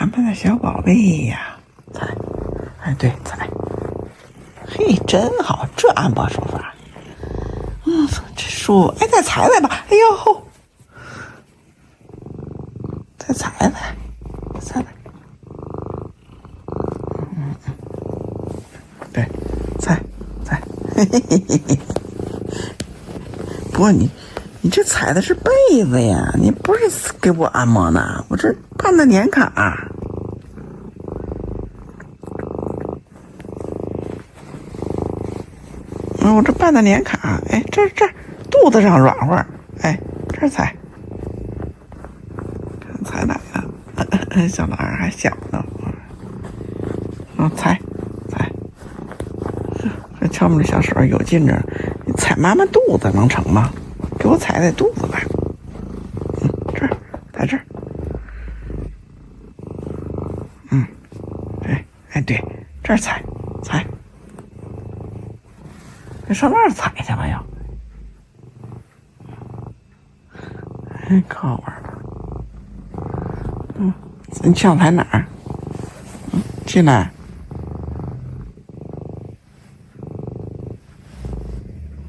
俺们的小宝贝呀，采，哎对，采，嘿，真好，这安保手法。这树，哎，再采采吧。哎呦，再采采，采采。对，采，嘿嘿嘿嘿嘿。不过你这采的是被子呀，你不是给我按摩呢，我这办的年卡。我这办的年卡，哎，这肚子上软和，哎，这采哪个？小男孩还小呢，采，这瞧我们这小手有劲着，你踩妈妈肚子能成吗？给我踩在肚子来，这儿，在这儿，对，哎对，这儿踩。上那儿踩去吧要，哎，可好玩了。你想踩哪儿？进来。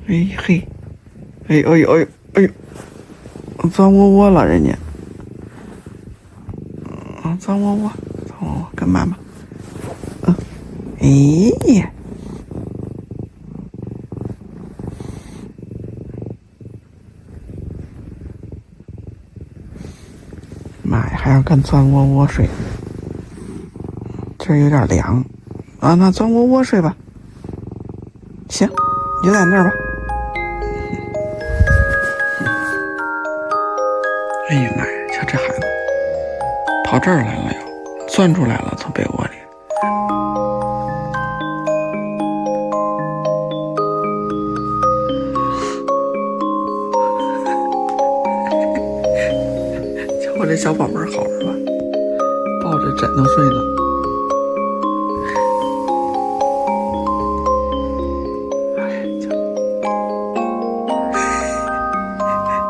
哎嘿，哎呦，钻窝窝了人家。钻窝窝，跟妈妈。哎呀。妈呀，还要跟钻窝窝睡，这有点凉啊！那钻窝窝睡吧。行，你就在那儿吧。哎呀妈呀，瞧这孩子跑这儿来了，又钻出来了，从被窝里。我这小宝贝好是吧？抱着枕头睡了。哎，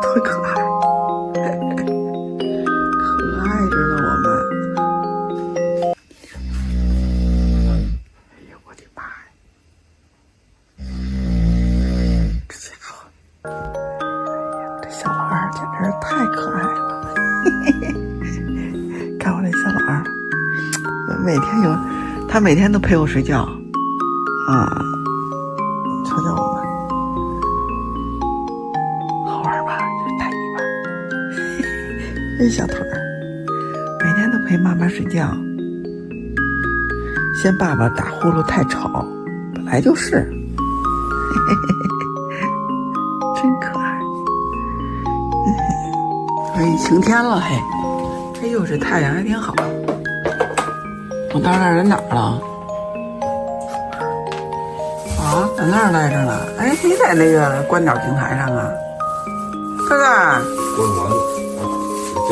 多可爱，可爱着呢我们。哎呦我的妈呀！这家伙，哎呀，这小老二简直是太可爱了。看我这小老二，他每天都陪我睡觉，瞧瞧我们，好玩吧？这大尾巴，这小腿儿，每天都陪妈妈睡觉。嫌爸爸打呼噜太吵，本来就是，真可爱。哎，晴天了嘿。哎呦，这太阳还挺好。我到那儿人哪儿了？啊，在那儿待着呢。哎，你在那个观鸟平台上啊？哥哥。关完了，睡觉。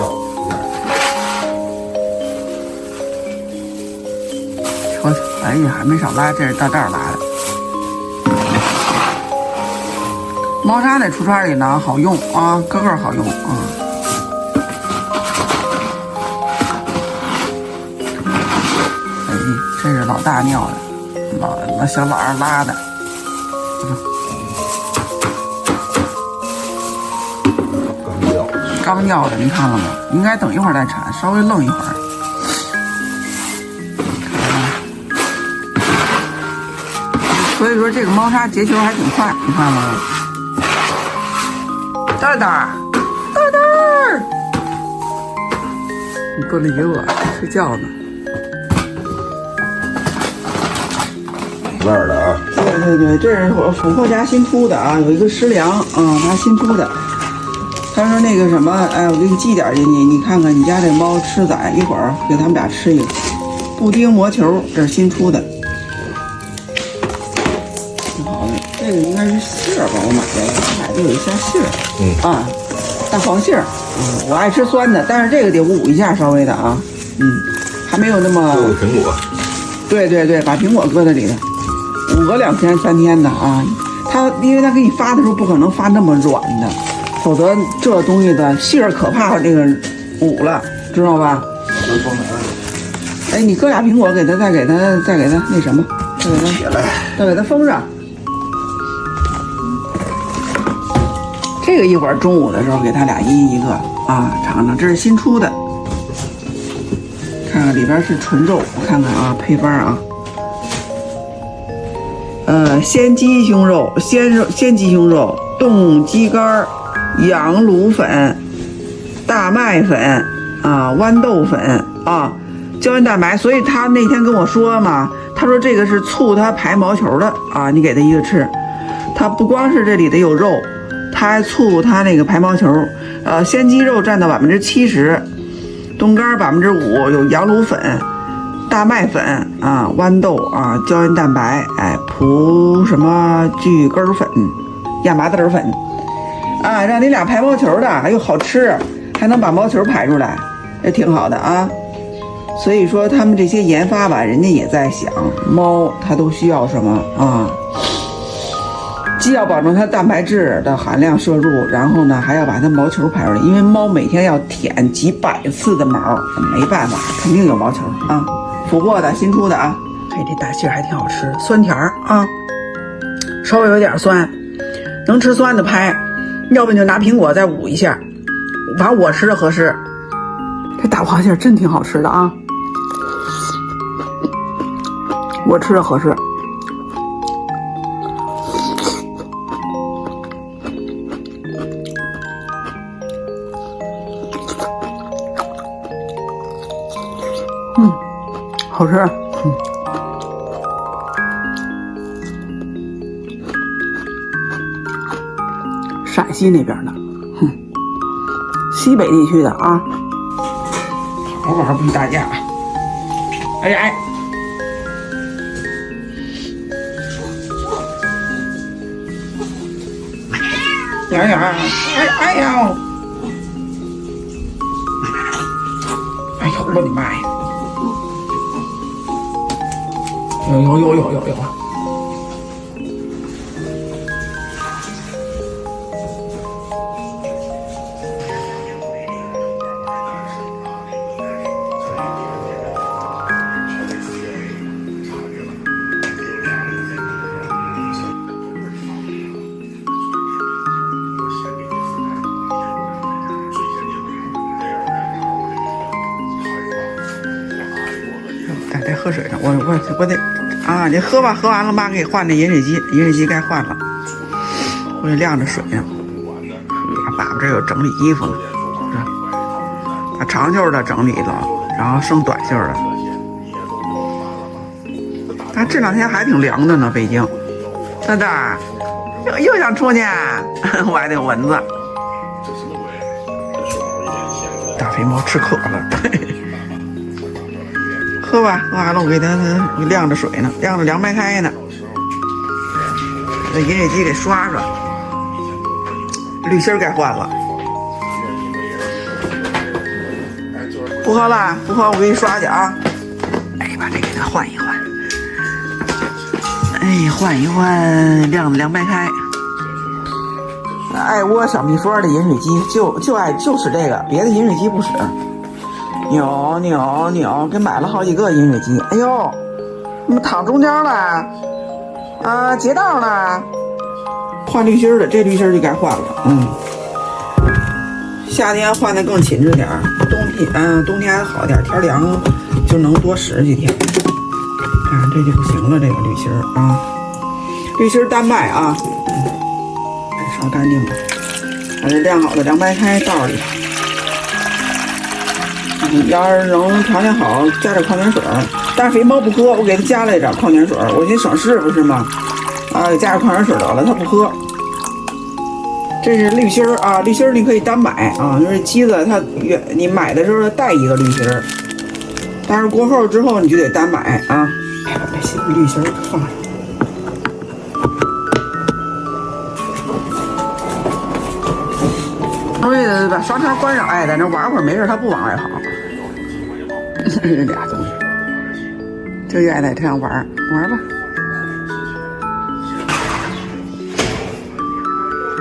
瞧瞧，哎呀，还没少拉，这是到这儿拉的。猫砂在橱窗里呢，好用啊，个个好用啊。这是老大尿的，小老二拉的，刚尿的，你看了吗？应该等一会儿再铲，稍微愣一会儿。所以说这个猫砂结球还挺快，你看了吗？蛋蛋，你不理我，睡觉呢。那儿的啊，对，这是我琥珀家新出的啊，有一个食粮他新出的。他说那个什么，哎，我给你寄点进去，你看看你家这猫吃崽，一会儿给他们俩吃一个布丁魔球，这是新出的，挺好的。这个应该是杏儿吧，我买的有一箱杏儿，大黄杏儿，我爱吃酸的，但是这个得捂一下稍微的啊，还没有那么。这个苹果。对，把苹果搁在里头。捂个2天3天的啊，因为他给你发的时候不可能发那么软的，否则这东西的杏儿可怕这个捂了，知道吧？哎，你搁俩苹果，再给他那什么，再给他封上。这个一会儿中午的时候给他俩一个啊，尝尝，这是新出的。看看里边是纯肉，我看看啊，配方啊。鲜鸡胸肉、鲜鸡胸肉、冻鸡肝、羊卤粉、大麦粉啊、豌豆粉啊、胶原蛋白。所以他那天跟我说嘛，他说这个是促他排毛球的啊，你给他一个吃，他不光是这里的有肉，他还促他那个排毛球。鲜鸡肉占到70%，冻干5%，有羊卤粉。大麦粉啊，豌豆啊，胶原蛋白，哎，葡什么聚根粉、亚麻籽粉，啊，让你俩排毛球的，又好吃，还能把毛球排出来，也挺好的啊。所以说他们这些研发吧，人家也在想，猫它都需要什么啊？既要保证它蛋白质的含量摄入，然后呢还要把它毛球排出来，因为猫每天要舔几百次的毛，没办法，肯定有毛球啊。琥珀的新出的啊，嘿，这大杏还挺好吃，酸甜啊，稍微有点酸，能吃酸的拍，要不你就拿苹果再捂一下，反正我吃的合适。这大花杏真挺好吃的啊，我吃的合适。好吃，陕西那边的，西北地区的啊，好好不许打架，哎呀，哎呀，哎呀，哎呦，我的妈呀！有。得喝水呢，我得啊！你喝吧，喝完了妈给你换那饮水机该换了，我得晾着水呢。爸爸这有整理衣服呢，把长袖的整理了，然后剩短袖的。但这两天还挺凉的呢，北京。蛋蛋又想出去，我还得有蚊子。大肥猫吃渴了。喝吧，喝完了我给它晾着水呢，晾着凉白开呢。这饮水机给刷刷，滤芯该换了。不喝了，不喝我给你刷去啊。哎，把这给它换一换。哎，换一换，晾着凉白开。爱窝小蜜蜂的饮水机就使这个，别的饮水机不使。扭，给买了好几个饮水机。哎呦，怎么躺中间了？啊，截道了。换滤芯的，这滤芯就该换了。夏天换的更勤致点，冬天还好点，天凉就能多使几天。看这就不行了，这个滤芯啊，滤芯单卖啊。刷干净了，把这晾好的凉白开倒里。要是能条件好，加点矿泉水，但是肥猫不喝，我给它加了一点矿泉水，我寻思省事不是吗？啊，给加点矿泉水得了，它不喝。这是滤芯啊，滤芯你可以单买啊，就是机子它你买的时候带一个滤芯，但是过后之后你就得单买啊。哎，把这新滤芯放上。我也把刷叉关上，哎，在那玩会儿没事，它不往外跑。这俩东西，就愿意在这样玩吧。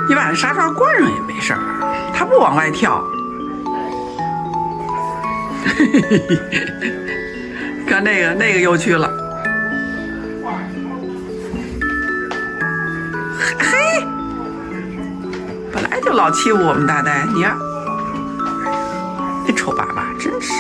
你把这纱窗关上也没事儿，它不往外跳。看那个又去了，嘿，本来就老欺负我们大呆，你看，那丑爸爸真是。